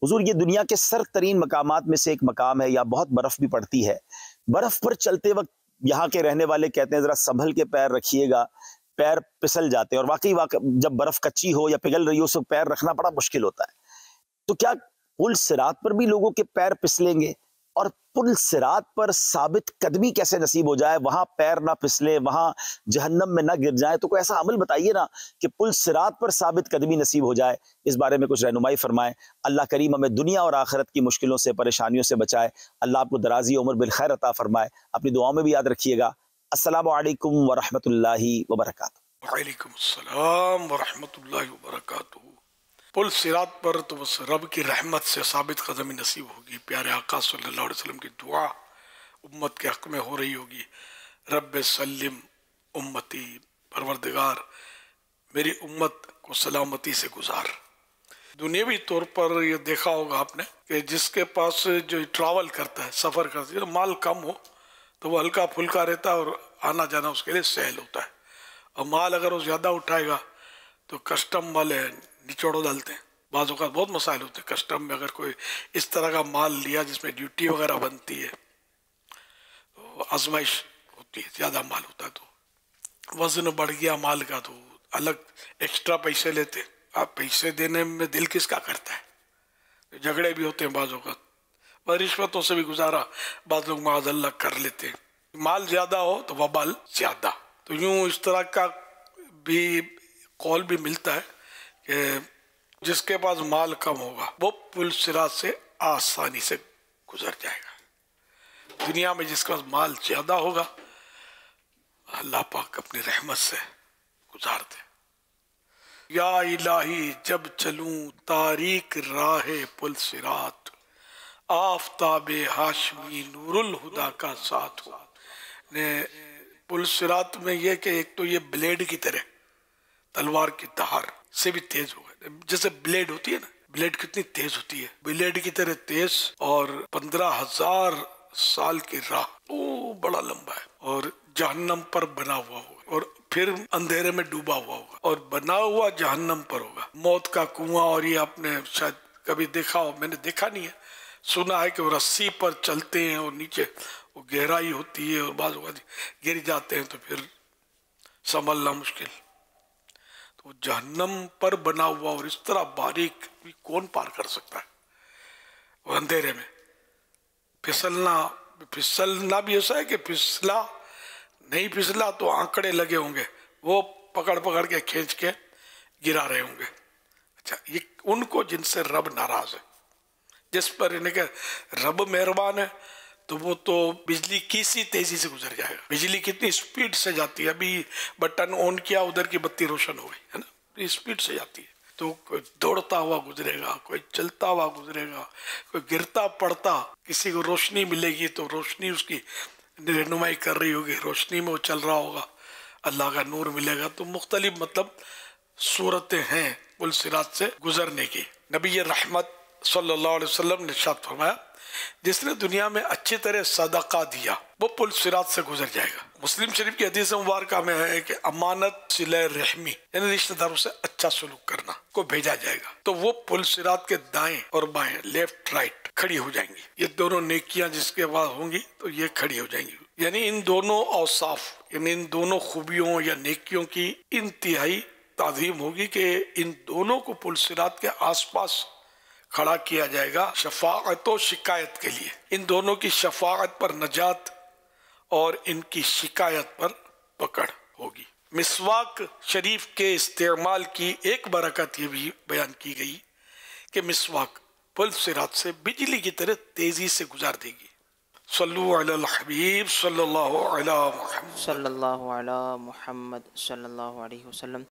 حضور یہ دنیا کے سر ترین مقامات میں سے ایک مقام ہے، یا بہت برف بھی پڑتی ہے، برف پر چلتے وقت یہاں کے رہنے والے کہتے ہیں ذرا سنبھل کے پیر رکھیے گا، پیر پسل جاتے ہیں، اور واقعی جب برف کچی ہو یا پگھل رہی ہو اس وقت پیر رکھنا بڑا مشکل ہوتا ہے۔ تو کیا پل صراط پر بھی لوگوں کے پیر پسلیں گے؟ اور پل صراط پر ثابت قدمی کیسے نصیب ہو جائے، وہاں پیر نہ پسلے، وہاں جہنم میں نہ گر جائے؟ تو کوئی ایسا عمل بتائیے نا کہ پل صراط پر ثابت قدمی نصیب ہو جائے، اس بارے میں کچھ رہنمائی فرمائیں۔ اللہ کریم ہمیں دنیا اور آخرت کی مشکلوں سے، پریشانیوں سے بچائے۔ اللہ آپ کو درازی عمر بالخیر عطا فرمائے۔ اپنی دعاؤں میں بھی یاد رکھیے گا۔ السلام علیکم ورحمۃ اللہ وبرکاتہ۔ وعلیکم السلام ورحمۃ اللہ وبرکاتہ۔ پل صراط پر تو بس رب کی رحمت سے ثابت قدمی نصیب ہوگی۔ پیارے آقا صلی اللہ علیہ وسلم کی دعا امت کے حق میں ہو رہی ہوگی، رب سلم امتی، پروردگار میری امت کو سلامتی سے گزار۔ دنیاوی طور پر یہ دیکھا ہوگا آپ نے کہ جس کے پاس جو ٹراول کرتا ہے، سفر کرتا ہے، مال کم ہو تو وہ ہلکا پھلکا رہتا ہے اور آنا جانا اس کے لیے سہل ہوتا ہے، اور مال اگر وہ زیادہ اٹھائے گا تو کسٹم والے نچوڑ ڈالتے ہیں۔ بعض اوقات بہت مسائل ہوتے ہیں کسٹم میں، اگر کوئی اس طرح کا مال لیا جس میں ڈیوٹی وغیرہ بنتی ہے تو آزمائش ہوتی ہے، زیادہ مال ہوتا ہے تو وزن بڑھ گیا مال کا تو الگ ایکسٹرا پیسے لیتے۔ آپ پیسے دینے میں دل کس کا کرتا ہے؟ جھگڑے بھی ہوتے ہیں بعض اوقات، اور رشوتوں سے بھی گزارا بعض لوگ معاذ اللہ کر لیتے ہیں۔ مال زیادہ ہو تو وبال زیادہ۔ تو یوں اس طرح کا بھی قول بھی ملتا ہے کہ جس کے پاس مال کم ہوگا وہ پل صراط سے آسانی سے گزر جائے گا۔ دنیا میں جس کے پاس مال زیادہ ہوگا اللہ پاک اپنی رحمت سے گزار دے۔ یا الہی جب چلوں تاریک راہ پل صراط، آفتاب ہاشمی نور الہدا کا ساتھ ہو۔ پل صراط میں یہ کہ ایک تو یہ بلیڈ کی طرح، تلوار کی دھار سے بھی تیز ہوگا، جیسے بلیڈ ہوتی ہے نا، بلیڈ کتنی تیز ہوتی ہے، بلیڈ کی طرح تیز، اور 15,000 سال کی راہ، وہ بڑا لمبا ہے، اور جہنم پر بنا ہوا ہوگا، اور پھر اندھیرے میں ڈوبا ہوا ہوگا، اور بنا ہوا جہنم پر ہوگا۔ موت کا کنواں، اور یہ آپ نے شاید کبھی دیکھا ہو، میں نے دیکھا نہیں ہے، سنا ہے کہ وہ رسی پر چلتے ہیں اور نیچے وہ گہرائی ہوتی ہے اور بعض اوقات گر جاتے ہیں تو پھر سنبھلنا مشکل۔ تو جہنم پر بنا ہوا اور اس طرح باریک بھی کون پار کر سکتا ہے؟ وہ اندھیرے میں پھسلنا بھی ایسا ہے کہ پھسلا نہیں پھسلا تو آنکڑے لگے ہوں گے، وہ پکڑ کے کھینچ کے گرا رہے ہوں گے۔ اچھا، یہ ان کو جن سے رب ناراض ہے، جس پر انہیں کہ رب مہربان ہے تو وہ تو بجلی کسی تیزی سے گزر جائے گا۔ بجلی کتنی سپیڈ سے جاتی ہے، ابھی بٹن آن کیا ادھر کی بتی روشن ہو گئی ہے نا، سپیڈ سے جاتی ہے۔ تو کوئی دوڑتا ہوا گزرے گا، کوئی چلتا ہوا گزرے گا، کوئی گرتا پڑتا، کسی کو روشنی ملے گی تو روشنی اس کی رہنمائی کر رہی ہوگی، روشنی میں وہ چل رہا ہوگا، اللہ کا نور ملے گا۔ تو مختلف مطلب صورتیں ہیں پل صراط سے گزرنے کی۔ نبی رحمت صلی اللہ علیہ وسلم نے ارشاد فرمایا، جس نے دنیا میں اچھی طرح صدقہ دیا وہ پل صراط سے گزر جائے گا۔ مسلم شریف کی حدیث مبارکہ میں ہے کہ امانت، صلہ رحمی یعنی رشتہ داروں سے اچھا سلوک کرنا کو بھیجا جائے گا، تو وہ پل صراط کے دائیں اور بائیں، لیفٹ رائٹ، کھڑی ہو جائیں گی۔ یہ دونوں نیکیاں جس کے بعد ہوں گی تو یہ کھڑی ہو جائیں گی، یعنی ان دونوں اوصاف، یعنی ان دونوں خوبیوں یا نیکیوں کی انتہائی تعظیم ہوگی کہ ان دونوں کو پل صراط کے آس پاس کھڑا کیا جائے گا شفاعت و شکایت کے لیے۔ ان دونوں کی شفاعت پر نجات اور ان کی شکایت پر پکڑ ہوگی۔ مسواک شریف کے استعمال کی ایک برکت یہ بھی بیان کی گئی کہ مسواک پل صراط سے بجلی کی طرح تیزی سے گزار دے گی۔ صلو علی الحبیب صلی اللہ علی محمد صلی اللہ علی محمد صلی اللہ علیہ وسلم۔